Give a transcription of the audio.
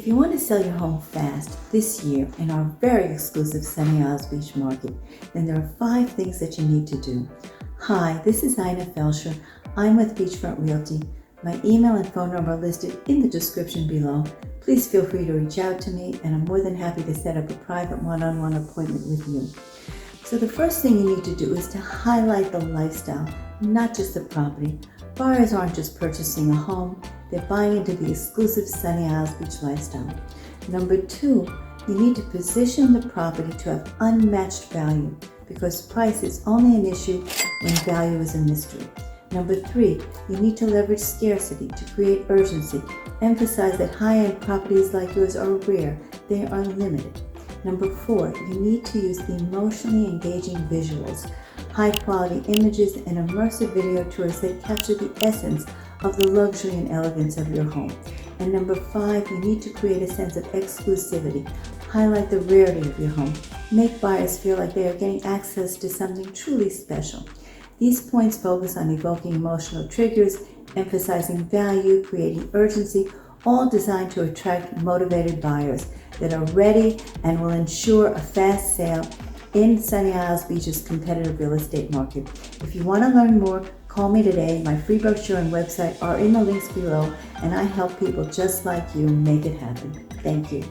you want to sell your home fast this year in our very exclusive Sunny Isles Beach market, then there are 5 things that you need to do. Hi, this is Ina Felsher. I'm with Beachfront Realty. My email and phone number are listed in the description below. Please feel free to reach out to me, and I'm more than happy to set up a private one-on-one appointment with you. So the first thing you need to do is to highlight the lifestyle, not just the property. Buyers aren't just purchasing a home, they're buying into the exclusive Sunny Isles Beach lifestyle. Number 2, you need to position the property to have unmatched value, because price is only an issue when value is a mystery. Number 3, you need to leverage scarcity to create urgency. Emphasize that high-end properties like yours are rare, they are limited. Number 4, you need to use the emotionally engaging visuals, high-quality images, and immersive video tours that capture the essence of the luxury and elegance of your home. And number 5, you need to create a sense of exclusivity. Highlight the rarity of your home. Make buyers feel like they are getting access to something truly special. These points focus on evoking emotional triggers, emphasizing value, creating urgency, all designed to attract motivated buyers that are ready and will ensure a fast sale in Sunny Isles Beach's competitive real estate market. If you want to learn more, call me today. My free brochure and website are in the links below, and I help people just like you make it happen. Thank you.